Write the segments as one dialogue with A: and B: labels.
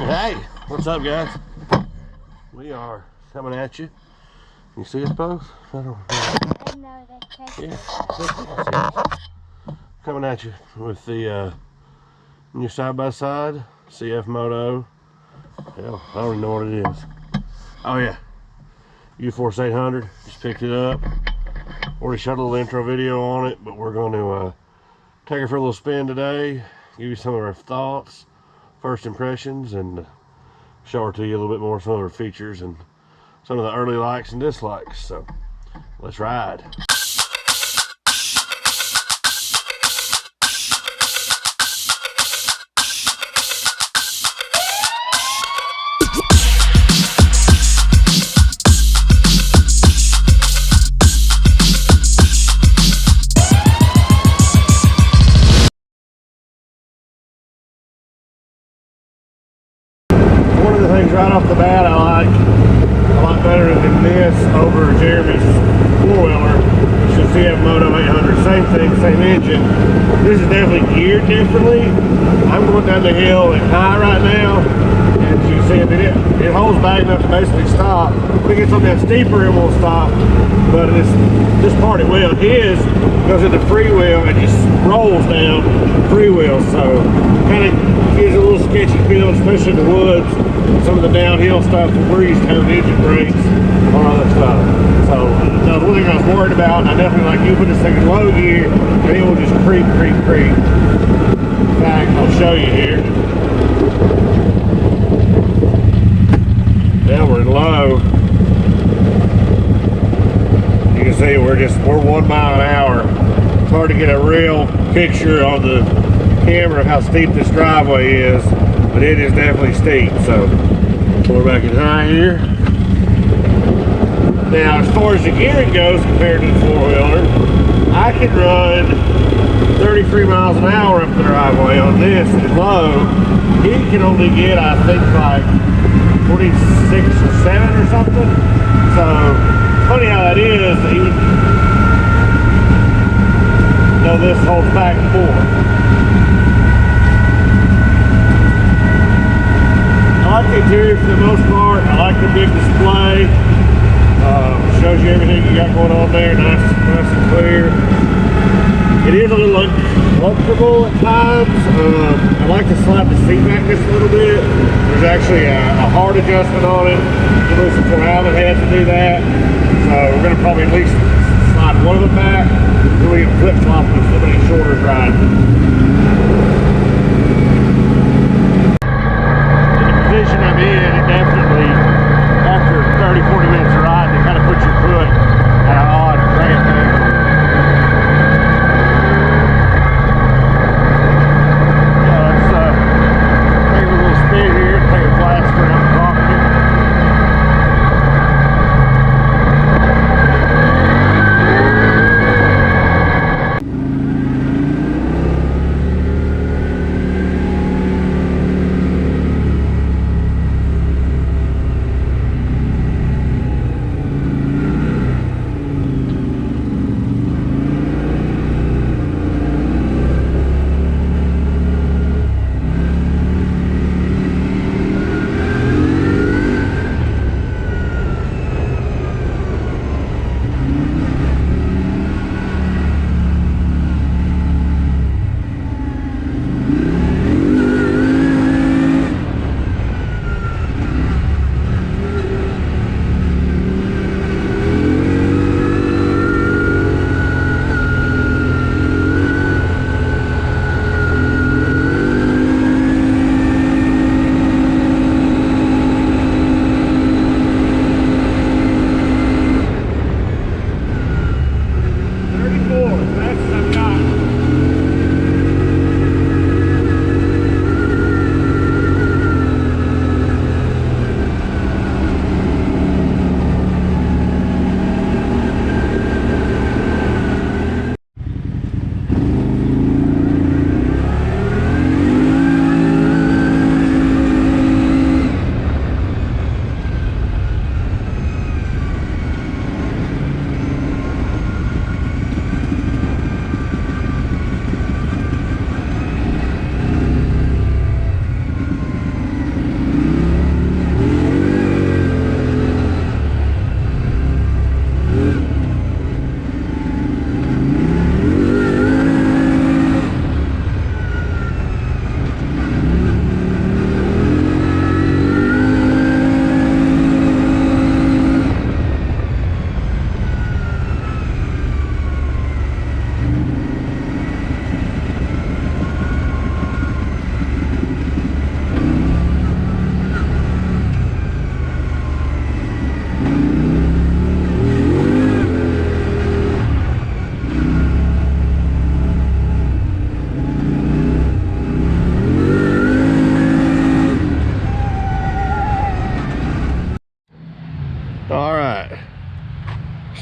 A: Hey, what's up, guys? We are coming at you. You see us both? I don't know. Yeah. Coming at you with the new side-by-side CF Moto. Hell, I don't even know what it is. Oh yeah, U-Force 800. Just picked it up. Already shot a little intro video on it, but we're going to take her for a little spin today. Give you some of our thoughts, first impressions, and show her to you a little bit more some of her features and some of the early likes and dislikes. So let's ride. One of the things right off the bat I like a lot better than this over Jeremy's four-wheeler, which is CF Moto 800. Same thing, same engine. This is definitely geared differently. I'm going down the hill at high right now, and you can see it holds back enough to basically stop. When it gets on that steeper, it won't stop, but this part it will. His goes into freewheel and just rolls down freewheel, so kind of gives a little sketchy feel, especially in the woods. Some of the downhill stuff where you have engine brakes, all other stuff. So that was one thing I was worried about. I definitely like you put this thing in low gear and it will just creep. In fact, I'll show you here. Now we're in low. You can see we're 1 mile an hour. It's hard to get a real picture on the camera of how steep this driveway is, but it is definitely steep. So we're back in high here. Now as far as the gearing goes compared to the four-wheeler, I can run 33 miles an hour up the driveway on this at low. He can only get, I think, like 26 or 7 or something. So funny how that is. Though this holds back more. I like the interior for the most part. I like the big display. Shows you everything you got going on there, nice and clear. It is a little uncomfortable at times. I like to slide the seat back just a little bit. There's actually a hard adjustment on it. You move some Allen heads to do that. So we're going to probably at least slide one of them back. Then we can flip flop with somebody shoulders riding. Position I'm in, it definitely, after 30-40 minutes of riding, it kind of puts your foot at an odd cramp angle. Yeah, let's take a little spin here, take a blast around the property.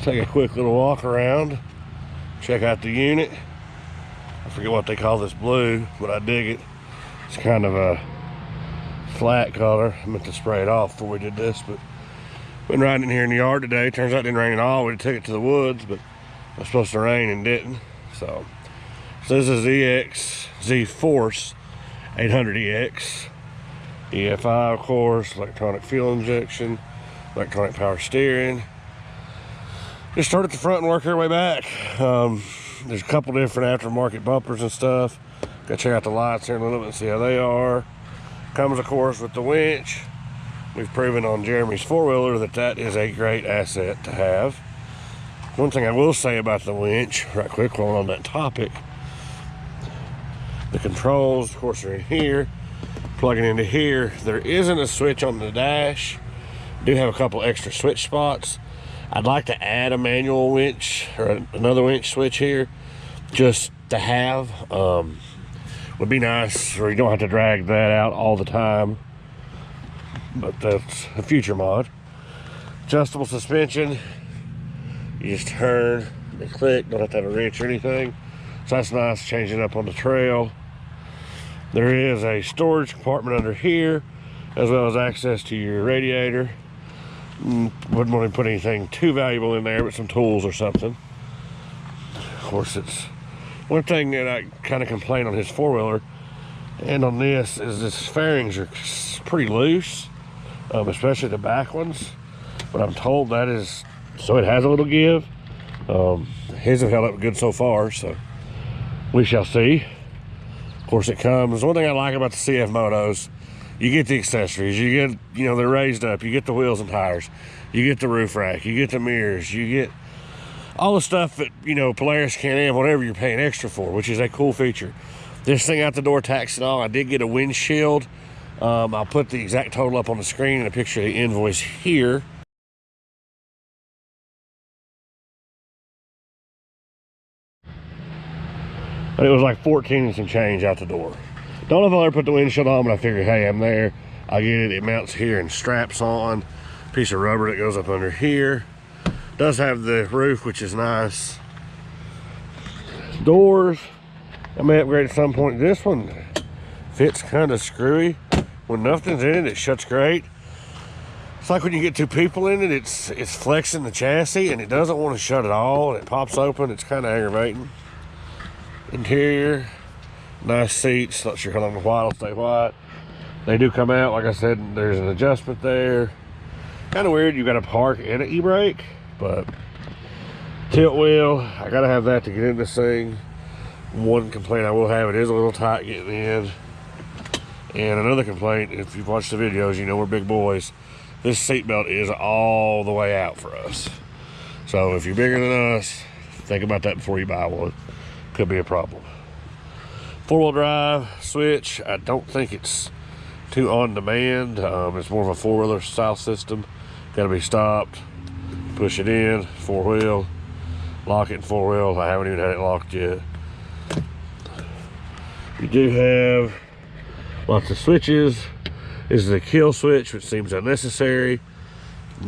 A: take a quick little walk around, check out the unit. I forget what they call this blue, but I dig it. It's kind of a flat color. I meant to spray it off before we did this, but been riding in here in the yard today. Turns out it didn't rain at all. We took it to the woods, but it was supposed to rain and didn't. So this is Z-Force 800EX. EFI, of course, electronic fuel injection, electronic power steering. Just start at the front and work our way back. There's a couple different aftermarket bumpers and stuff. Gotta check out the lights here in a little bit and see how they are. Comes, of course, with the winch. We've proven on Jeremy's four-wheeler that that is a great asset to have. One thing I will say about the winch, right quick while on that topic, the controls, of course, are in here. Plugging into here, there isn't a switch on the dash. Do have a couple extra switch spots. I'd like to add a manual winch or another winch switch here, just to have. Would be nice, or you don't have to drag that out all the time. But that's a future mod. Adjustable suspension. You just turn and click. Don't have to have a wrench or anything. So that's nice, changing up on the trail. There is a storage compartment under here, as well as access to your radiator. Wouldn't want to put anything too valuable in there, but some tools or something. Of course, it's one thing that I kind of complain on his four-wheeler and on this is his fairings are pretty loose, especially the back ones. But I'm told that is so it has a little give. His have held up good so far, so we shall see. Of course, it comes. One thing I like about the CF Motos, you get the accessories. You get, you know, they're raised up. You get the wheels and tires. You get the roof rack. You get the mirrors. You get all the stuff that, you know, Polaris can't have, whatever you're paying extra for, which is a cool feature. This thing out the door, tax and all, I did get a windshield. I'll put the exact total up on the screen and a picture of the invoice here. But it was like 14 and some change out the door. Don't know if I'll ever put the windshield on, but I figured, hey, I'm there. I'll get it. It mounts here and straps on. Piece of rubber that goes up under here. Does have the roof, which is nice. Doors, I may upgrade at some point. This one fits kind of screwy. When nothing's in it, it shuts great. It's like when you get two people in it, it's flexing the chassis and it doesn't want to shut at all. And it pops open. It's kind of aggravating. Interior, nice seats. Not sure how long the white will stay white. They do come out. Like I said, there's an adjustment there. Kind of weird. You got to park and an e-brake, but tilt wheel. I got to have that to get in this thing. One complaint I will have: it is a little tight getting in. And another complaint, if you've watched the videos, you know we're big boys. This seatbelt is all the way out for us. So if you're bigger than us, think about that before you buy one. Could be a problem. Four-wheel drive switch. I don't think it's too on demand. It's more of a four-wheeler style system. Got to be stopped, push it in, four-wheel, lock it in four-wheel. I haven't even had it locked yet. You do have lots of switches. This is a kill switch, which seems unnecessary.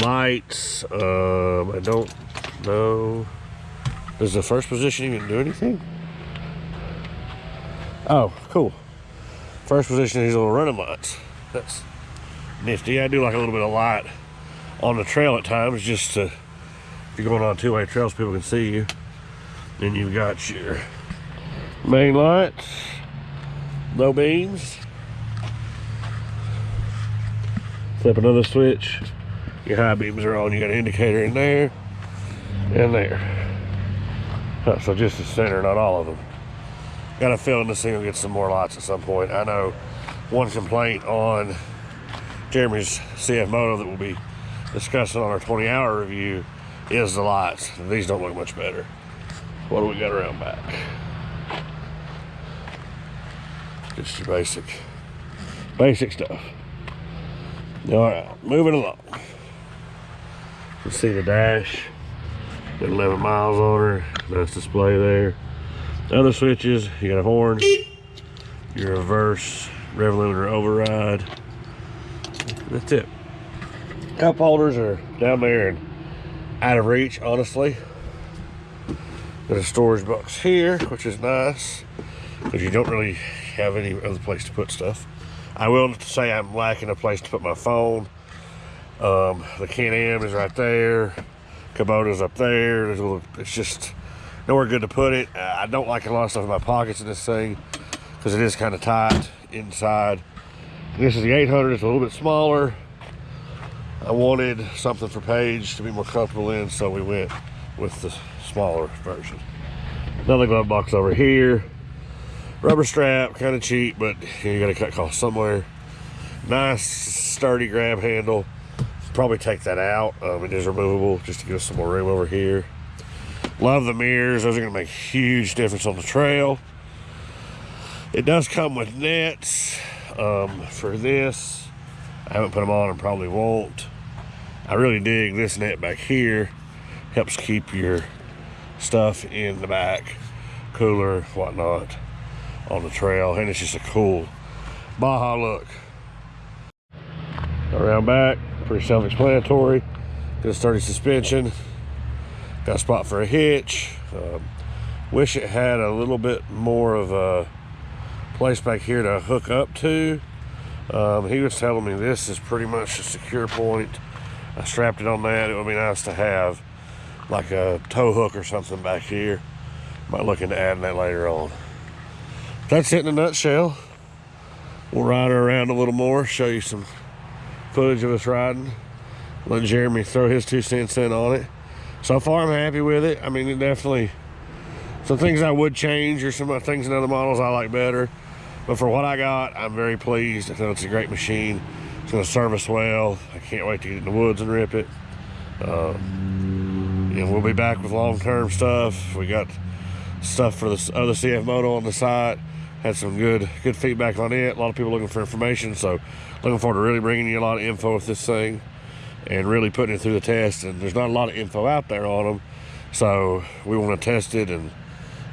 A: Lights. I don't know. Does the first position even do anything? Oh, cool. First position, these little running lights. That's nifty. I do like a little bit of light on the trail at times, just to, if you're going on two-way trails, people can see you. Then you've got your main lights, low beams. Flip another switch. Your high beams are on. You got an indicator in there and there. So just the center, not all of them. Got a feeling this thing will get some more lights at some point. I know one complaint on Jeremy's CF Moto that we'll be discussing on our 20-hour review is the lights. These don't look much better. What do we got around back? Just your basic stuff. All right, moving along. You see the dash. Got 11 miles on her. Nice display there. Other switches, you got a horn, your reverse, rev limiter override. That's it. Cup holders are down there, and out of reach, honestly. Got a storage box here, which is nice because you don't really have any other place to put stuff. I will say I'm lacking a place to put my phone. The Can-Am is right there. Kubota's up there. There's a little, it's just nowhere good to put it. I don't like a lot of stuff in my pockets in this thing because it is kind of tight inside. This is the 800. It's a little bit smaller. I wanted something for Paige to be more comfortable in, so we went with the smaller version. Another glove box over here. Rubber strap, kind of cheap, but you gotta cut costs somewhere. Nice sturdy grab handle. Probably take that out. It is removable just to give us some more room over here. Love the mirrors. Those are gonna make a huge difference on the trail. It does come with nets for this. I haven't put them on and probably won't. I really dig this net back here. Helps keep your stuff in the back, cooler, whatnot, on the trail, and it's just a cool Baja look. Around back, pretty self-explanatory. Good sturdy suspension. Got a spot for a hitch. Wish it had a little bit more of a place back here to hook up to. He was telling me this is pretty much a secure point. I strapped it on that. It would be nice to have like a tow hook or something back here. Might look into adding that later on. That's it in a nutshell. We'll ride her around a little more, show you some footage of us riding. Let Jeremy throw his 2 cents in on it. So far, I'm happy with it. I mean, it definitely, some things I would change or some things in other models I like better. But for what I got, I'm very pleased. I know it's a great machine. It's going to serve us well. I can't wait to get in the woods and rip it. And we'll be back with long-term stuff. We got stuff for the other CF Moto on the site. Had some good feedback on it. A lot of people looking for information, so looking forward to really bringing you a lot of info with this thing and really putting it through the test. And there's not a lot of info out there on them, so we want to test it and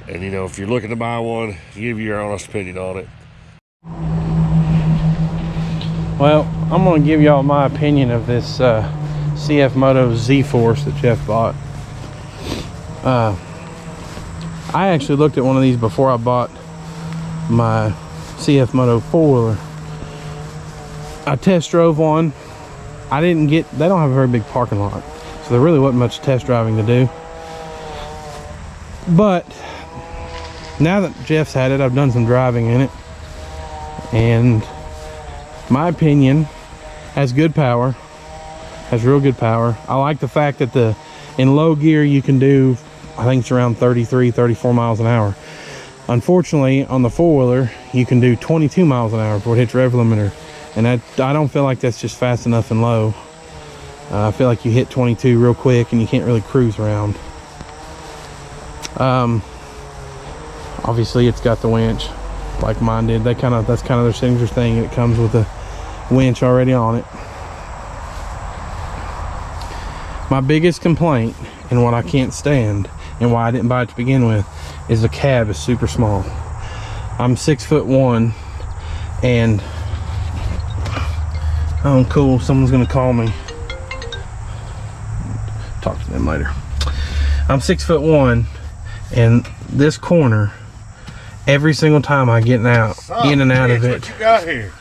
A: you know, if you're looking to buy one, give your honest opinion on it.
B: Well, I'm going to give y'all my opinion of this CF Moto Z-Force that Jeff bought. I actually looked at one of these before I bought my CF Moto 4-wheeler. I test drove one. They don't have a very big parking lot, so there really wasn't much test driving to do. But now that Jeff's had it, I've done some driving in it, and my opinion, has good power, has real good power. I like the fact that in low gear you can do, I think it's around 33, 34 miles an hour. Unfortunately, on the 4-wheeler, you can do 22 miles an hour before it hits rev limiter, and I don't feel like that's just fast enough and low. I feel like you hit 22 real quick and you can't really cruise around. Obviously, it's got the winch like mine did. That's kind of their signature thing, and it comes with a winch already on it. My biggest complaint, and what I can't stand, and why I didn't buy it to begin with, is the cab is super small. I'm 6'1", and oh cool, someone's gonna call me. Talk to them later. I'm 6'1", and this corner, every single time I get in and out of it.
A: What you got here?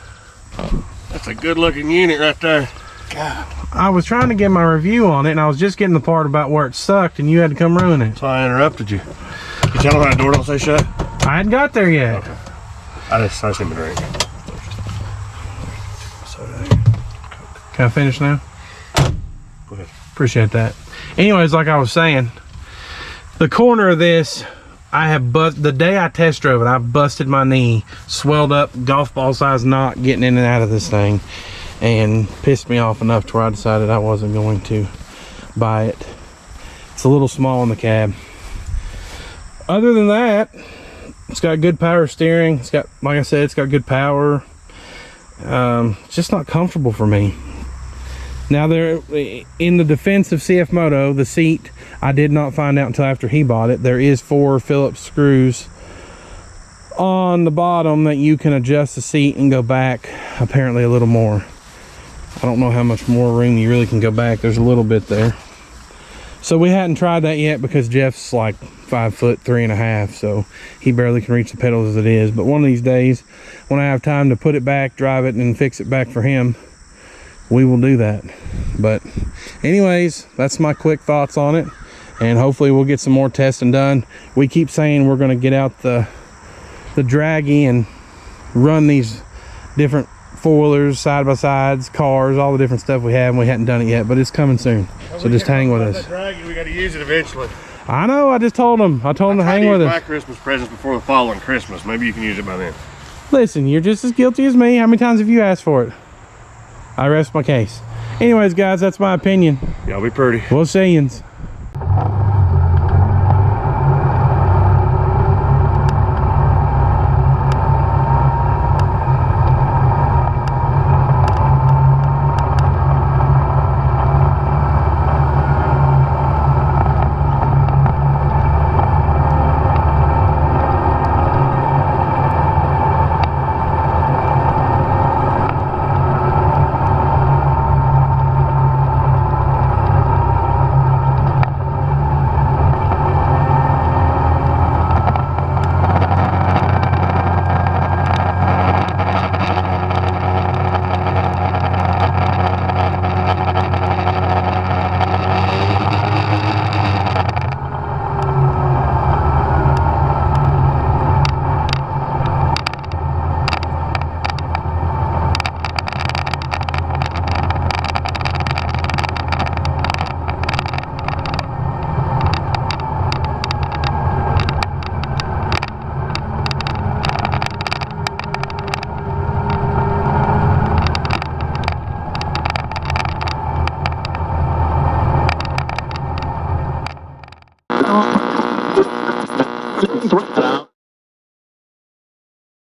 A: That's a good looking unit right there. God.
B: I was trying to get my review on it, and I was just getting the part about where it sucked, and you had to come ruin it.
A: So I interrupted you. You tell them that door don't say shut?
B: I hadn't got there yet.
A: Okay. I just need a drink.
B: Can I finish now?
A: Go ahead.
B: Appreciate that. Anyways, like I was saying, the corner of this, the day I test drove it, I busted my knee, swelled up, golf ball size knot getting in and out of this thing, and pissed me off enough to where I decided I wasn't going to buy it. It's a little small in the cab. Other than that, it's got good power steering. It's got, like I said, it's got good power. It's just not comfortable for me. Now, in the defense of CF Moto, the seat, I did not find out until after he bought it. There is 4 Phillips screws on the bottom that you can adjust the seat and go back apparently a little more. I don't know how much more room you really can go back. There's a little bit there. So we hadn't tried that yet because Jeff's like 5'3.5", so he barely can reach the pedals as it is. But one of these days, when I have time to put it back, drive it, and fix it back for him, we will do that. But anyways, that's my quick thoughts on it, and hopefully we'll get some more testing done. We keep saying we're going to get out the draggy and run these different four-wheelers, side-by-sides, cars, all the different stuff we have, and we hadn't done it yet, but it's coming soon. So just hang with us.
A: We got to use it eventually.
B: I know, I just told him. I told him to hang with us.
A: My Christmas presents before the following Christmas. Maybe you can use it by then.
B: Listen, you're just as guilty as me. How many times have you asked for it? I rest my case. Anyways, guys, that's my opinion.
A: Y'all be pretty.
B: We'll see yous.